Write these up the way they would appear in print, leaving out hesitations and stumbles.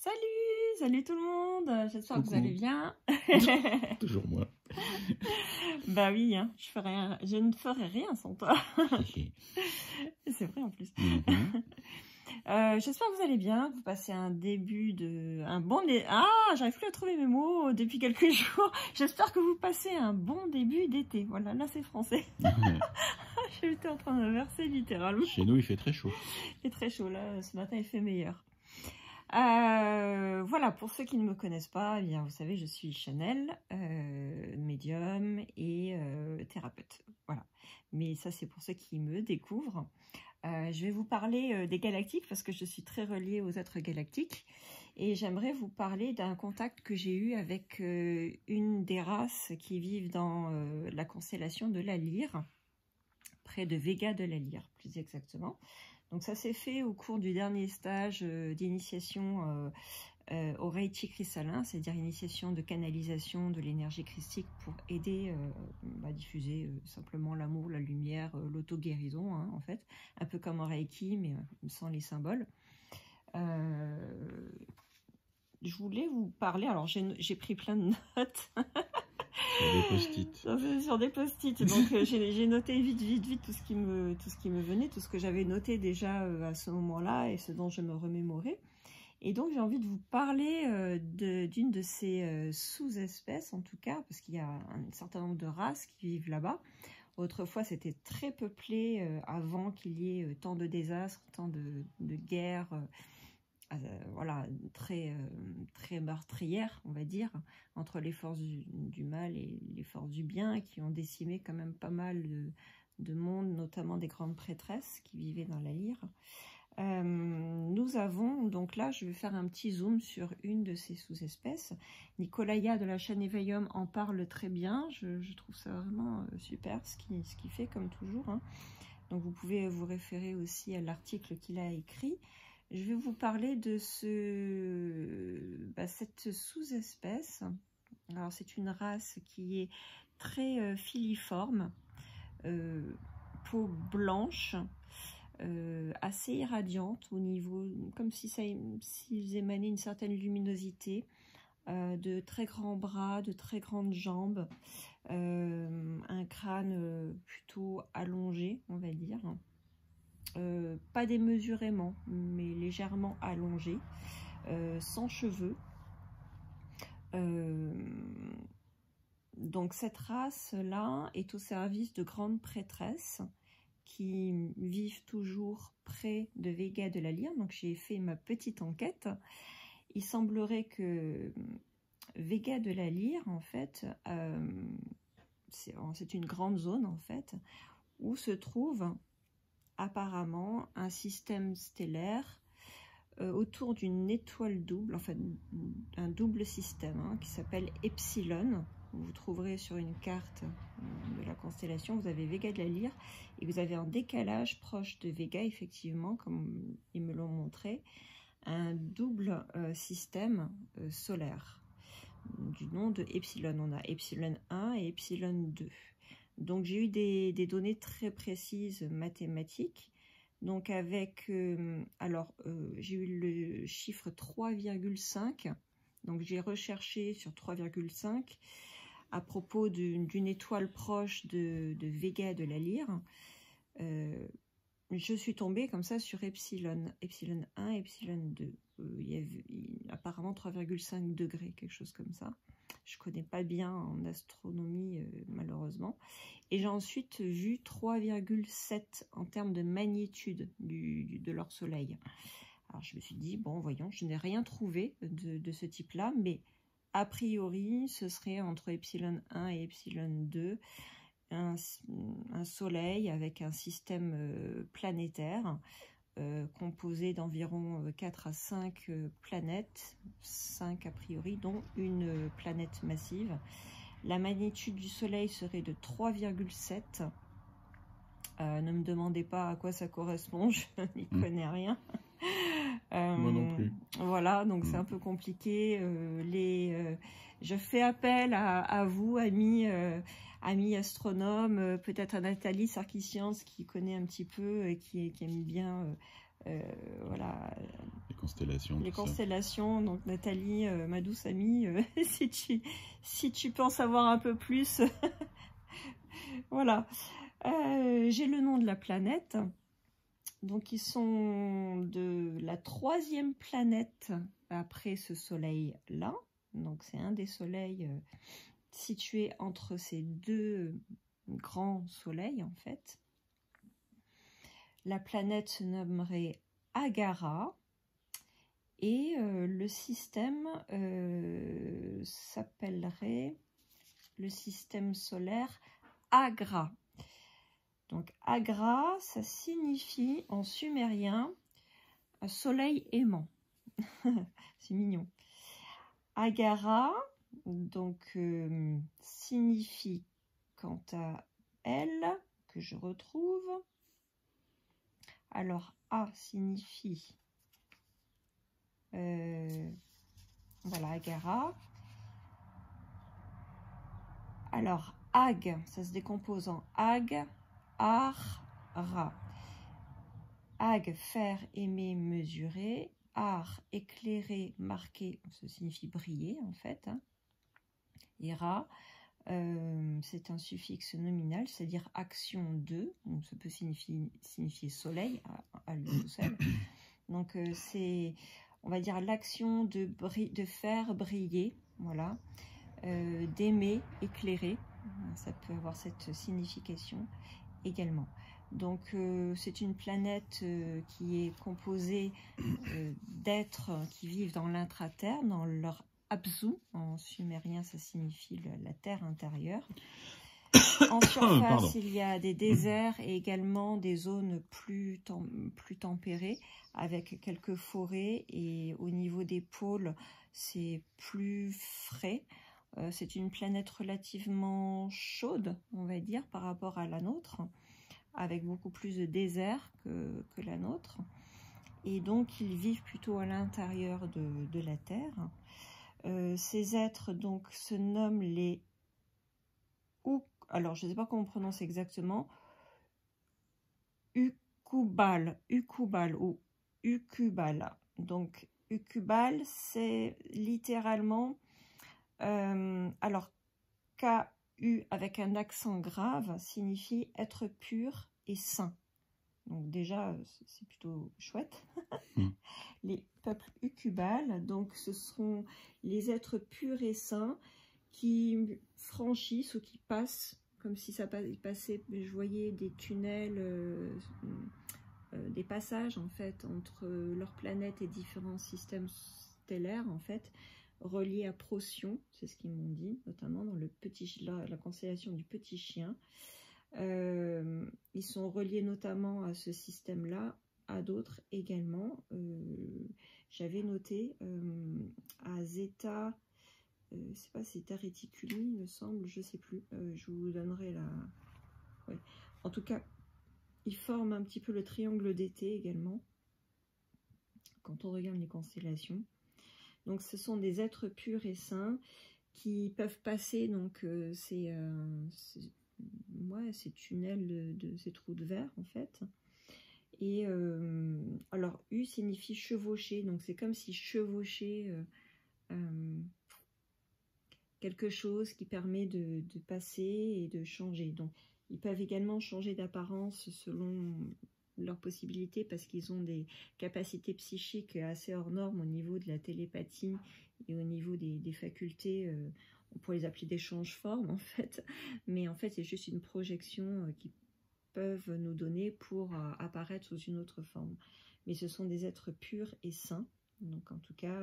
Salut, salut tout le monde, j'espère que vous allez bien. Toujours moi. Bah oui, hein, je ne ferai rien sans toi. C'est vrai en plus. J'espère que vous allez bien, vous passez un bon j'arrive plus à trouver mes mots depuis quelques jours. J'espère que vous passez un bon début d'été. Voilà, là c'est français. J'étais en train de verser littéralement. Chez nous il fait très chaud. Il fait très chaud là, ce matin il fait meilleur. Voilà, pour ceux qui ne me connaissent pas, eh bien, vous savez, je suis Chanel, médium et thérapeute. Voilà. Mais ça, c'est pour ceux qui me découvrent. Je vais vous parler des galactiques parce que je suis très reliée aux êtres galactiques. Et j'aimerais vous parler d'un contact que j'ai eu avec une des races qui vivent dans la constellation de la Lyre, près de Vega de la Lyre, plus exactement. Donc ça s'est fait au cours du dernier stage d'initiation au Reiki cristallin, c'est-à-dire initiation de canalisation de l'énergie christique pour aider à diffuser simplement l'amour, la lumière, l'auto-guérison, hein, en fait, un peu comme en Reiki, mais sans les symboles. Je voulais vous parler, alors j'ai pris plein de notes. Sur des post-it. Sur des post-it. Donc j'ai noté vite tout ce qui me venait, tout ce que j'avais noté déjà à ce moment-là et ce dont je me remémorais. Et donc j'ai envie de vous parler d'une de ces sous-espèces, en tout cas, parce qu'il y a un certain nombre de races qui vivent là-bas. Autrefois, c'était très peuplé avant qu'il y ait tant de désastres, tant de guerres. Voilà, très meurtrière, on va dire, entre les forces du mal et les forces du bien, qui ont décimé quand même pas mal de monde, notamment des grandes prêtresses qui vivaient dans la Lyre. Nous avons, donc là, je vais faire un petit zoom sur une de ces sous-espèces. Nicolaya de la chaîne Éveillum en parle très bien. Je trouve ça vraiment super ce qu'il fait, comme toujours, hein. Donc vous pouvez vous référer aussi à l'article qu'il a écrit. Je vais vous parler de cette sous-espèce. Alors c'est une race qui est très filiforme, peau blanche, assez irradiante au niveau, comme s'ils émanaient une certaine luminosité, de très grands bras, de très grandes jambes, un crâne plutôt allongé, on va dire. Pas démesurément, mais légèrement allongé, sans cheveux. Donc cette race-là est au service de grandes prêtresses qui vivent toujours près de Vega de la Lyre. Donc j'ai fait ma petite enquête. Il semblerait que Vega de la Lyre, en fait, c'est une grande zone, en fait, où se trouve apparemment un système stellaire autour d'une étoile double, enfin un double système, hein, qui s'appelle Epsilon. Vous trouverez sur une carte de la constellation, vous avez Vega de la Lyre et vous avez un décalage proche de Vega, effectivement, comme ils me l'ont montré, un double système solaire du nom de Epsilon. On a Epsilon 1 et Epsilon 2. Donc j'ai eu des données très précises mathématiques. Donc avec, j'ai eu le chiffre 3,5. Donc j'ai recherché sur 3,5 à propos d'une étoile proche de Vega de la Lyre. Je suis tombée comme ça sur Epsilon 1 et Epsilon 2. Il y avait apparemment 3,5 degrés, quelque chose comme ça. Je ne connais pas bien en astronomie, malheureusement. Et j'ai ensuite vu 3,7 en termes de magnitude de leur soleil. Alors je me suis dit, bon, voyons, je n'ai rien trouvé de ce type-là, mais a priori, ce serait entre Epsilon 1 et Epsilon 2, un soleil avec un système planétaire, composé d'environ 4 à 5 planètes, 5 a priori, dont une planète massive. La magnitude du Soleil serait de 3,7. Ne me demandez pas à quoi ça correspond, je n'y connais rien. Moi non plus. Voilà, donc c'est un peu compliqué. Je fais appel à vous, amis astronomes, peut-être à Nathalie Sarkisian qui connaît un petit peu et qui aime bien voilà. Les constellations. Les constellations. Donc Nathalie, ma douce amie, si tu peux en savoir un peu plus, voilà. J'ai le nom de la planète. Donc ils sont de la 3e planète après ce soleil-là. Donc c'est un des soleils situés entre ces 2 grands soleils en fait. La planète se nommerait Agara et le système s'appellerait le système solaire Agra. Donc Agra, ça signifie en sumérien un soleil aimant. C'est mignon. Agara, donc signifie quant à elle, que je retrouve. Alors A signifie, voilà, Agara. Alors Ag, ça se décompose en Ag, Ar, Ra. Ag, faire, aimer, mesurer. Ar, éclairer, marquer, ça signifie briller en fait. Hein. Et Ra, c'est un suffixe nominal, c'est-à-dire action de, donc ça peut signifier soleil à lui tout seul. Donc c'est, on va dire, l'action de faire briller, voilà, d'aimer, éclairer, ça peut avoir cette signification également. Donc c'est une planète qui est composée d'êtres qui vivent dans l'intra-terre, dans leur Abzu, en sumérien ça signifie la terre intérieure. En surface il y a des déserts et également des zones plus tempérées avec quelques forêts, et au niveau des pôles c'est plus frais. C'est une planète relativement chaude, on va dire, par rapport à la nôtre, avec beaucoup plus de désert que la nôtre. Et donc ils vivent plutôt à l'intérieur de la Terre. Ces êtres donc se nomment les alors je ne sais pas comment on prononce exactement, Ukubal ou Ukubal. Donc Ukubal, c'est littéralement alors KU avec un accent grave signifie être pur et saint. Donc déjà c'est plutôt chouette. Les peuples Ukubal, donc ce seront les êtres purs et saints qui franchissent ou qui passent, comme si ça passait, je voyais des tunnels, des passages en fait entre leur planète et différents systèmes stellaires en fait, reliés à Procyon, c'est ce qu'ils m'ont dit, notamment dans la constellation du Petit Chien. Ils sont reliés notamment à ce système-là, à d'autres également. J'avais noté à Zeta, c'est pas Zeta Reticuli, il me semble, je sais plus. Je vous donnerai la. Ouais. En tout cas, ils forment un petit peu le triangle d'été également. Quand on regarde les constellations. Donc, ce sont des êtres purs et saints qui peuvent passer donc ces tunnels ces trous de verre en fait. Et alors U signifie chevaucher, donc c'est comme si chevaucher quelque chose qui permet de passer et de changer. Donc ils peuvent également changer d'apparence selon leurs possibilités parce qu'ils ont des capacités psychiques assez hors normes au niveau de la télépathie et au niveau des facultés. On pourrait les appeler des change-formes en fait, mais en fait c'est juste une projection qui peuvent nous donner pour apparaître sous une autre forme. Mais ce sont des êtres purs et saints, donc en tout cas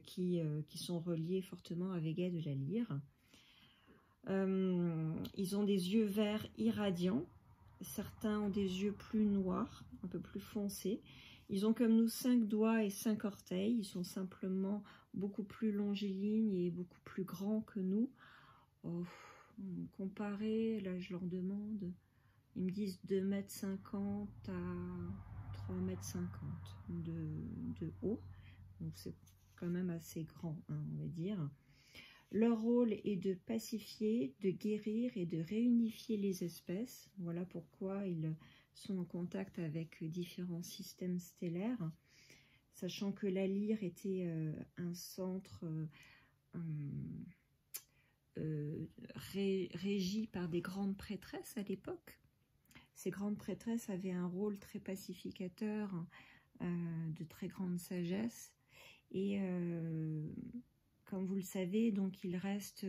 qui sont reliés fortement à Vega de la Lyre. Ils ont des yeux verts irradiants, certains ont des yeux plus noirs, un peu plus foncés. Ils ont comme nous 5 doigts et 5 orteils, ils sont simplement beaucoup plus longilignes et beaucoup plus grands que nous. Comparé, là je leur demande, ils me disent 2,50 m à 3,50 m de haut, donc c'est quand même assez grand, hein, on va dire. Leur rôle est de pacifier, de guérir et de réunifier les espèces. Voilà pourquoi ils sont en contact avec différents systèmes stellaires, sachant que la Lyre était un centre régi par des grandes prêtresses à l'époque. Ces grandes prêtresses avaient un rôle très pacificateur, de très grande sagesse, et comme vous le savez, donc il reste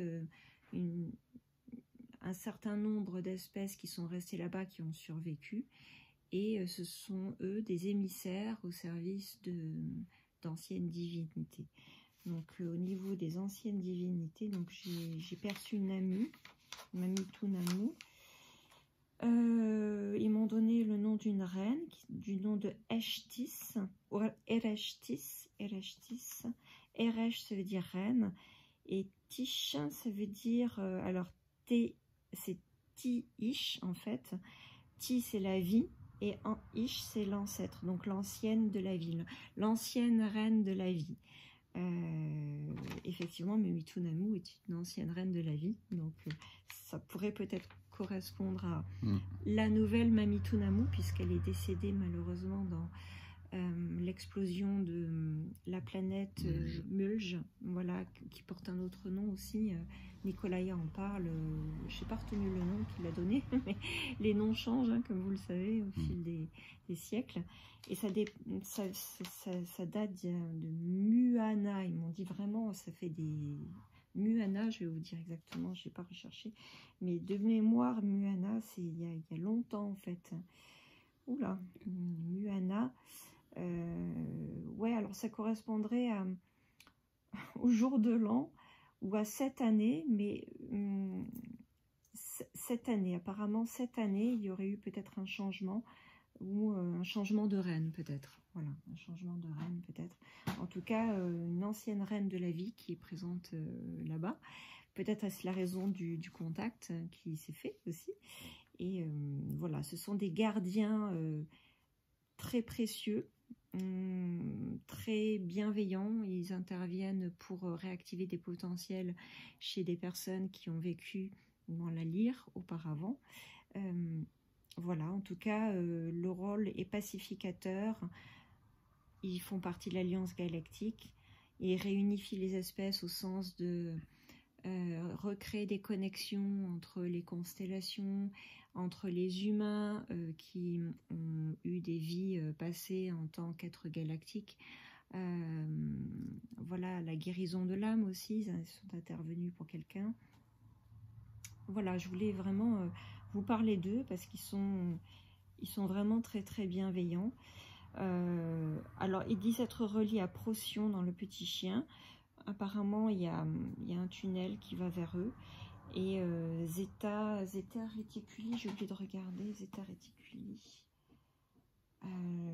un certain nombre d'espèces qui sont restées là-bas, qui ont survécu, et ce sont eux des émissaires au service d'anciennes divinités. Donc au niveau des anciennes divinités, donc j'ai perçu Namu, Mamitu Namu. Ils m'ont donné le nom d'une reine, du nom de Eshtis, ou Ereshtis. Eresh, ça veut dire reine, et Tish, ça veut dire, alors T, c'est Ti-Ish en fait. Ti, c'est la vie, et en Ish, c'est l'ancêtre, donc l'ancienne de la ville, l'ancienne reine de la vie. Effectivement, Mamitu Namu est une ancienne reine de la vie, donc ça pourrait peut-être correspondre à la nouvelle Mamitu Namu, puisqu'elle est décédée malheureusement dans l'explosion de la planète Mulge, voilà, qui porte un autre nom aussi. Nicolaya en parle, je n'ai pas retenu le nom qu'il a donné, mais les noms changent, hein, comme vous le savez, au fil des siècles. Et ça date de Muana, ils m'ont dit vraiment, ça fait des... Muana, je vais vous dire exactement, je n'ai pas recherché, mais de mémoire, Muana, c'est il y a longtemps en fait. Oula, Muana, ouais, alors ça correspondrait au jour de l'an, ou à cette année, mais cette année, apparemment cette année, il y aurait eu peut-être un changement, ou un changement de reine peut-être, voilà, un changement de reine peut-être. En tout cas, une ancienne reine de la vie qui est présente là-bas, peut-être est-ce la raison du contact qui s'est fait aussi. Et voilà, ce sont des gardiens très précieux, très bienveillants. Ils interviennent pour réactiver des potentiels chez des personnes qui ont vécu dans la Lyre auparavant. Voilà, en tout cas, le rôle est pacificateur. Ils font partie de l'Alliance Galactique. Ils réunifient les espèces au sens de recréer des connexions entre les constellations, entre les humains qui ont eu des vies passées en tant qu'êtres galactiques. Voilà, la guérison de l'âme aussi, ils sont intervenus pour quelqu'un. Voilà, je voulais vraiment vous parler d'eux parce qu'ils sont vraiment très très bienveillants. Alors, ils disent être reliés à Procyon dans le Petit Chien. Apparemment, il y a un tunnel qui va vers eux. Et Zeta Reticuli, j'ai oublié de regarder, Zeta Reticuli.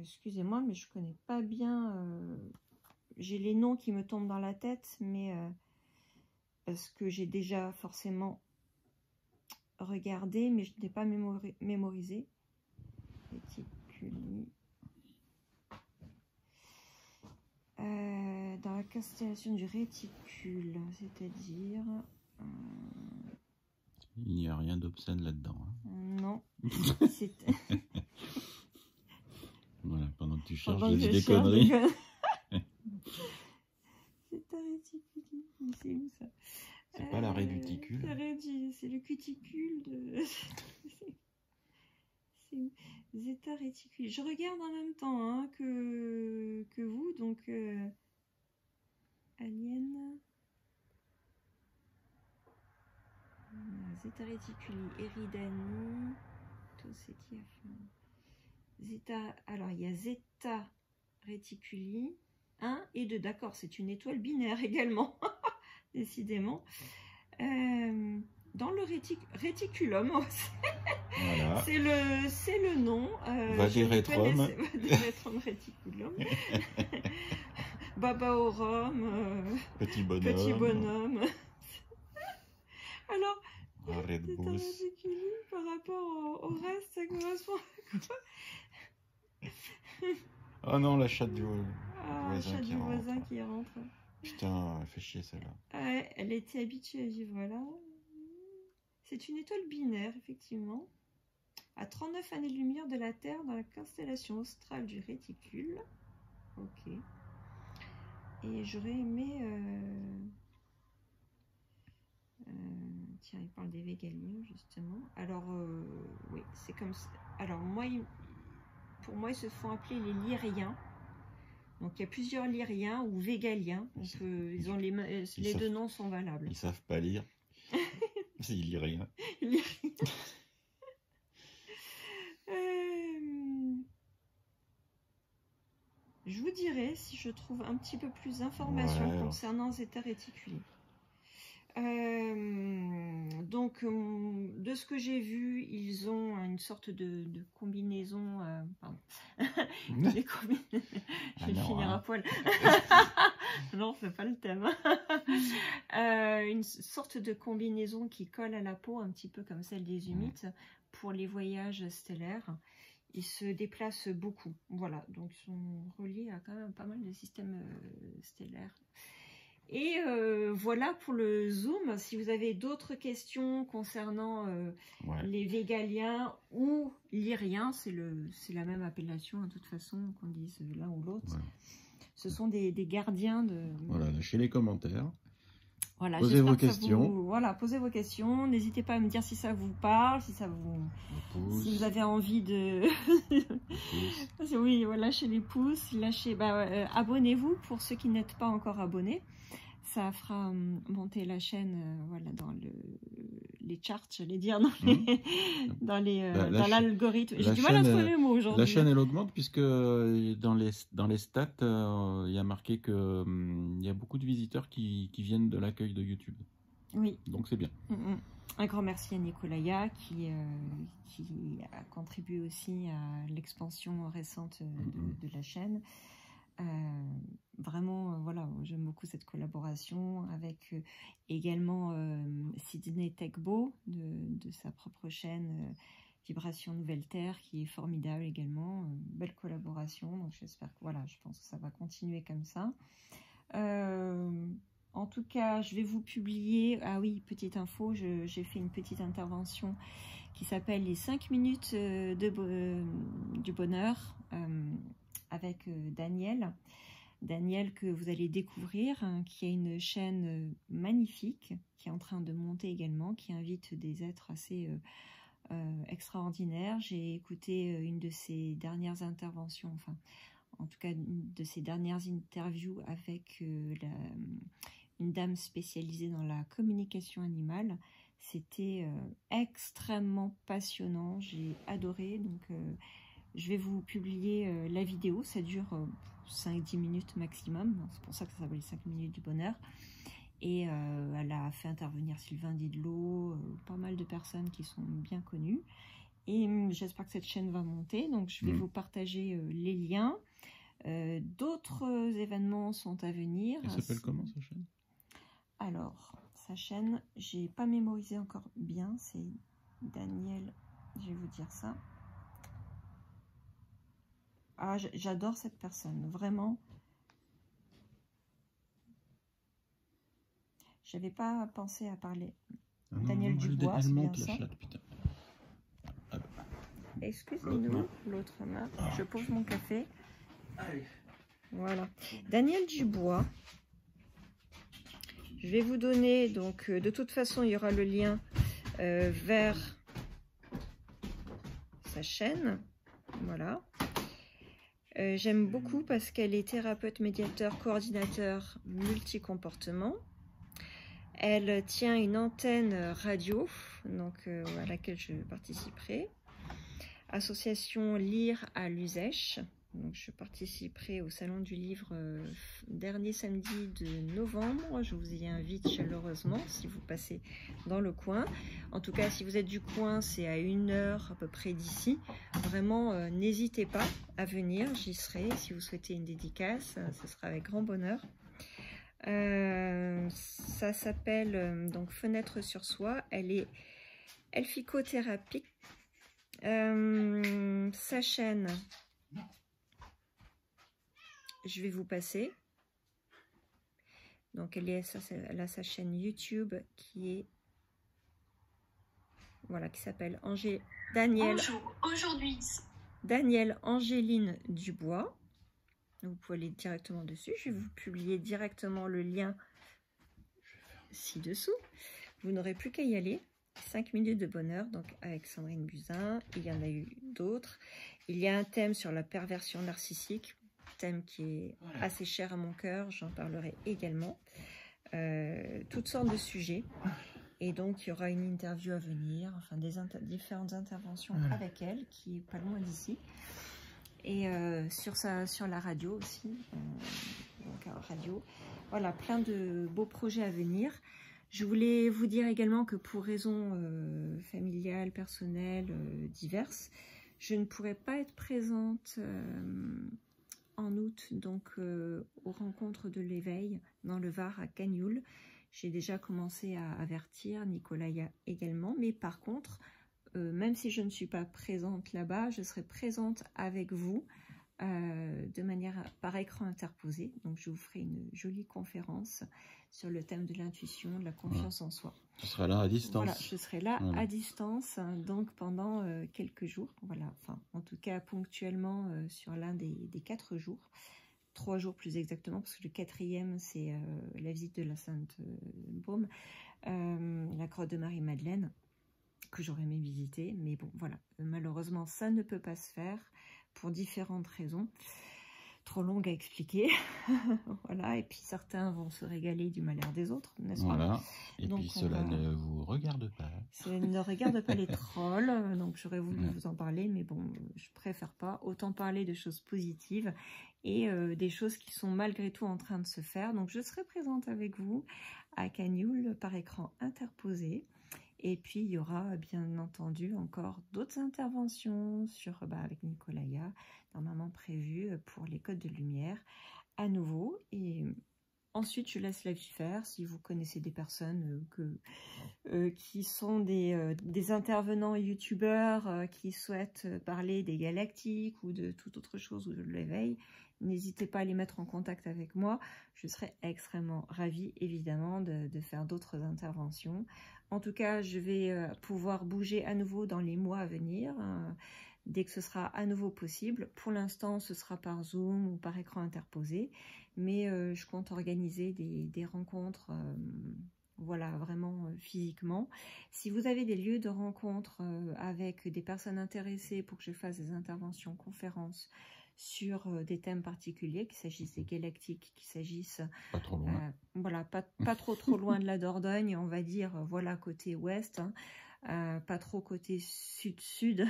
Excusez-moi, mais je connais pas bien. J'ai les noms qui me tombent dans la tête, mais parce que j'ai déjà forcément regardé, mais je n'ai pas mémorisé. Reticuli. Dans la constellation du réticule, c'est-à-dire... Il n'y a rien d'obscène là-dedans. Hein. Non. Voilà, pendant que tu cherches, je dis des conneries. C'est un réticule. C'est où ça? C'est pas la réticule. C'est le cuticule de... C'est où? Zeta réticule. Je regarde en même temps hein, que vous, donc Alien. Zeta Reticuli, Eridani, Zeta, alors il y a Zeta Reticuli 1 et 2, d'accord, c'est une étoile binaire également, décidément. Dans le réticulum, voilà. C'est le nom. Vadiretrum. Vadiretrum Reticulum. Babaorum. Petit bonhomme. Alors, Redbus. Par rapport au reste, ça correspond à quoi? Oh non, la chatte du voisin qui rentre. Putain, elle fait chier celle-là. Elle était habituée à vivre là. C'est une étoile binaire, effectivement. à 39 années-lumière de la Terre dans la constellation australe du réticule. Ok. Et j'aurais aimé... tiens, il parle des végaliens, justement. Alors, oui, c'est comme ça. Alors, moi, pour moi, ils se font appeler les lyriens. Donc, il y a plusieurs lyriens ou végaliens. Ils ont les deux noms sont valables. Ils savent pas lire. Ils lisent rien. Je vous dirai si je trouve un petit peu plus d'informations concernant Zeta Reticuli. Donc, de ce que j'ai vu, ils ont une sorte de combinaison. Pardon. Je vais finir à poil. Non, c'est pas le thème. Une sorte de combinaison qui colle à la peau, un petit peu comme celle des humides, pour les voyages stellaires. Ils se déplacent beaucoup. Voilà, donc ils sont reliés à quand même pas mal de systèmes stellaires. Et voilà pour le Zoom. Si vous avez d'autres questions concernant les végaliens ou lyriens, c'est la même appellation, de toute façon, qu'on dise l'un ou l'autre. Ouais. Ce sont des gardiens de... Voilà, lâchez les commentaires. Voilà, posez vos questions. Voilà, posez vos questions. N'hésitez pas à me dire si ça vous parle, si vous avez envie de... Oui, voilà, lâchez les pouces, abonnez-vous pour ceux qui n'êtes pas encore abonnés. Ça fera monter la chaîne voilà, dans les charts, j'allais dire, dans l'algorithme. J'ai du mal à trouver le mot aujourd'hui. La chaîne, elle augmente puisque dans les stats, il y a marqué qu'il y a beaucoup de visiteurs qui viennent de l'accueil de YouTube. Oui. Donc c'est bien. Un grand merci à Nicolaya qui a contribué aussi à l'expansion récente de la chaîne. Vraiment, voilà, j'aime beaucoup cette collaboration avec également Sydney Techbo de sa propre chaîne Vibration Nouvelle Terre qui est formidable également, belle collaboration. Donc j'espère que voilà, je pense que ça va continuer comme ça. En tout cas, je vais vous publier, ah oui, petite info, j'ai fait une petite intervention qui s'appelle les 5 minutes du bonheur avec Daniel. Daniel que vous allez découvrir, qui a une chaîne magnifique, qui est en train de monter également, qui invite des êtres assez extraordinaires. J'ai écouté une de ses dernières interventions, enfin, en tout cas, une de ses dernières interviews avec une dame spécialisée dans la communication animale. C'était extrêmement passionnant, j'ai adoré, donc je vais vous publier la vidéo, ça dure 5-10 minutes maximum, c'est pour ça que ça s'appelle 5 minutes du bonheur. Et elle a fait intervenir Sylvain Didlot, pas mal de personnes qui sont bien connues. Et j'espère que cette chaîne va monter, donc je vais vous partager les liens. D'autres événements sont à venir. Elle s'appelle comment sa chaîne? Alors, sa chaîne, j'ai pas mémorisé encore bien, c'est Daniel, je vais vous dire ça. Ah, j'adore cette personne, vraiment. J'avais pas pensé à parler. Daniel Dubois, c'est bien ça. Excusez-nous, l'autre main. Je pose mon café. Voilà. Daniel Dubois. Je vais vous donner, donc, de toute façon, il y aura le lien vers sa chaîne. Voilà. J'aime beaucoup parce qu'elle est thérapeute, médiateur, coordinateur multi-comportement. Elle tient une antenne radio, donc à laquelle je participerai. Association Lire à l'Uzèche. Donc je participerai au Salon du Livre dernier samedi de novembre. Je vous y invite chaleureusement si vous passez dans le coin. En tout cas, si vous êtes du coin, c'est à 1 heure à peu près d'ici. Vraiment, n'hésitez pas à venir, j'y serai. Si vous souhaitez une dédicace, ce sera avec grand bonheur. Ça s'appelle donc Fenêtre sur soi. Elle est elficothérapie. Sa chaîne, je vais vous passer. Donc elle a sa chaîne YouTube qui est voilà, qui s'appelle Daniel. Bonjour, aujourd'hui. Daniel Angéline Dubois. Vous pouvez aller directement dessus. Je vais vous publier directement le lien ci-dessous. Vous n'aurez plus qu'à y aller. 5 minutes de bonheur, donc avec Sandrine Buzyn. Il y en a eu d'autres. Il y a un thème sur la perversion narcissique, thème qui est assez cher à mon cœur. J'en parlerai également. Toutes sortes de sujets. Et donc, il y aura une interview à venir, enfin différentes interventions avec elle, qui est pas loin d'ici. Et sur la radio aussi, donc radio. Voilà, plein de beaux projets à venir. Je voulais vous dire également que pour raisons familiales, personnelles, diverses, je ne pourrai pas être présente en août, donc aux rencontres de l'éveil dans le Var à Cagnoul. J'ai déjà commencé à avertir, Nicolas également, mais par contre, même si je ne suis pas présente là-bas, je serai présente avec vous de manière par écran interposé. Donc je vous ferai une jolie conférence sur le thème de l'intuition, de la confiance en soi. Tu seras là à distance. Voilà, je serai là à distance, donc pendant quelques jours. Voilà, enfin, en tout cas ponctuellement sur l'un des 4 jours. 3 jours plus exactement, parce que le 4e, c'est la visite de la Sainte Baume, la grotte de Marie-Madeleine, que j'aurais aimé visiter. Mais bon, voilà, malheureusement, ça ne peut pas se faire pour différentes raisons. Trop longues à expliquer. Voilà, et puis certains vont se régaler du malheur des autres, n'est-ce pas? Voilà, et donc, puis cela ne vous regarde pas. Ça ne regarde pas les trolls, donc j'aurais voulu vous en parler, mais bon, je préfère pas. Autant parler de choses positives et des choses qui sont malgré tout en train de se faire. Donc je serai présente avec vous à Cagnoul par écran interposé. Et puis il y aura bien entendu encore d'autres interventions sur, avec Nicolaya, normalement prévues pour les codes de lumière à nouveau. Et ensuite je laisse la vie faire. Si vous connaissez des personnes qui sont des intervenants youtubeurs qui souhaitent parler des galactiques ou de toute autre chose ou de l'éveil, n'hésitez pas à les mettre en contact avec moi. Je serai extrêmement ravie, évidemment, de faire d'autres interventions. En tout cas, je vais pouvoir bouger à nouveau dans les mois à venir, dès que ce sera à nouveau possible. Pour l'instant, ce sera par Zoom ou par écran interposé, mais je compte organiser des rencontres, voilà, vraiment physiquement. Si vous avez des lieux de rencontre avec des personnes intéressées pour que je fasse des interventions, conférences, sur des thèmes particuliers, qu'il s'agisse des galactiques, qu'il s'agisse pas trop loin, voilà, pas trop loin de la Dordogne, on va dire, voilà, côté ouest, pas trop côté sud-sud,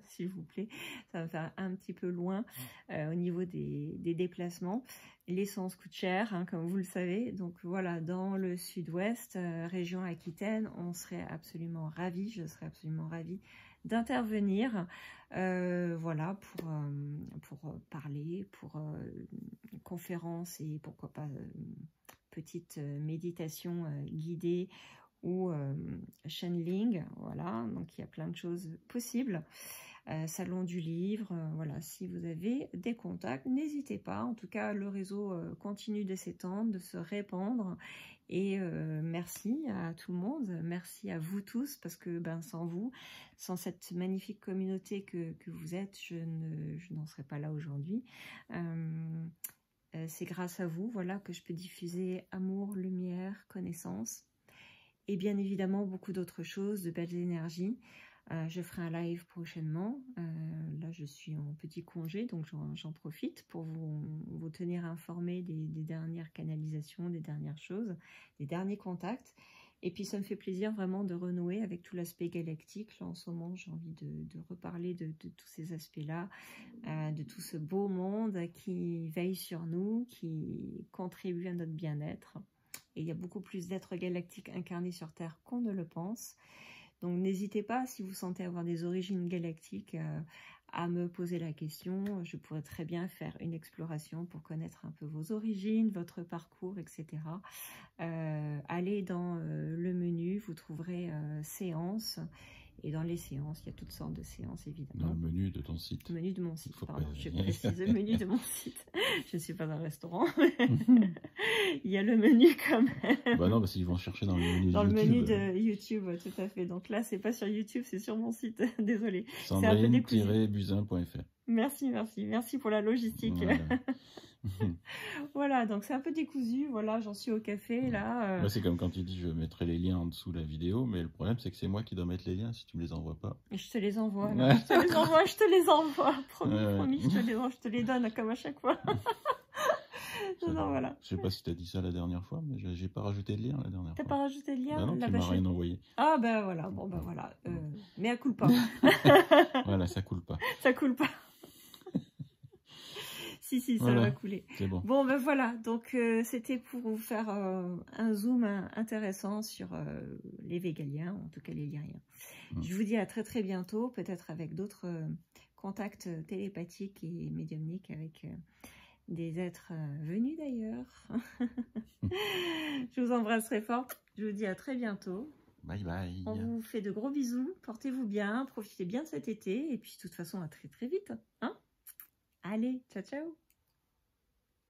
s'il vous plaît, ça va faire un petit peu loin au niveau des déplacements. L'essence coûte cher, comme vous le savez, donc voilà, dans le sud-ouest, région Aquitaine, on serait absolument ravis, je serais absolument ravie d'intervenir, voilà, pour parler, pour conférence et pourquoi pas petite méditation guidée ou channeling, voilà, donc il y a plein de choses possibles. Salon du livre, voilà, si vous avez des contacts, n'hésitez pas. En tout cas, le réseau continue de s'étendre, de se répandre. Et merci à tout le monde, merci à vous tous, parce que sans vous, sans cette magnifique communauté que vous êtes, je n'en serais pas là aujourd'hui. C'est grâce à vous, voilà, que je peux diffuser amour, lumière, connaissance, et bien évidemment beaucoup d'autres choses, de belles énergies. Je ferai un live prochainement. Là, je suis en petit congé, donc j'en profite pour vous tenir informés des dernières canalisations, des dernières choses, des derniers contacts. Et puis, ça me fait plaisir vraiment de renouer avec tout l'aspect galactique. Là, en ce moment, j'ai envie de reparler de tous ces aspects-là, de tout ce beau monde qui veille sur nous, qui contribue à notre bien-être. Et il y a beaucoup plus d'êtres galactiques incarnés sur Terre qu'on ne le pense. Donc n'hésitez pas, si vous sentez avoir des origines galactiques, à me poser la question. Je pourrais très bien faire une exploration pour connaître un peu vos origines, votre parcours, etc. Allez dans le menu, vous trouverez séances Et dans les séances, il y a toutes sortes de séances, évidemment. Dans le menu de ton site. Le menu de mon site, pardon, pas... je précise, le menu de mon site. Je ne suis pas un restaurant. Il y a le menu quand même. Bah non, parce qu'ils vont chercher dans le menu dans de YouTube. Le menu de YouTube, tout à fait. Donc là, c'est pas sur YouTube, c'est sur mon site. Désolée. Sandrine-buzyn.fr. Merci, merci. Merci pour la logistique. Voilà. Voilà, donc c'est un peu décousu. Voilà, j'en suis au café là. Moi, c'est comme quand tu dis je mettrai les liens en dessous de la vidéo, mais le problème c'est que c'est moi qui dois mettre les liens si tu me les envoies pas. Et je te les envoie. Là. Je te les envoie, je te les envoie. Promis, promis, je te les donne comme à chaque fois. Non, voilà. Je sais pas si tu as dit ça la dernière fois, mais j'ai pas rajouté de lien la dernière fois. T'as pas rajouté de lien? Bah non, tu m'as rien envoyé. Ah ben voilà, bon ben voilà. Mais elle coule pas. Voilà, ça coule pas. Ça coule pas. Si, ça voilà, va couler. C'est bon. Bon, ben voilà. Donc, c'était pour vous faire un zoom intéressant sur les végaliens, en tout cas les lyriens. Je vous dis à très très bientôt, peut-être avec d'autres contacts télépathiques et médiumniques avec des êtres venus d'ailleurs. Je vous embrasse très fort. Je vous dis à très bientôt. Bye bye. On vous fait de gros bisous. Portez-vous bien. Profitez bien de cet été. Et puis, de toute façon, à très très vite. Hein? Allez, ciao ciao.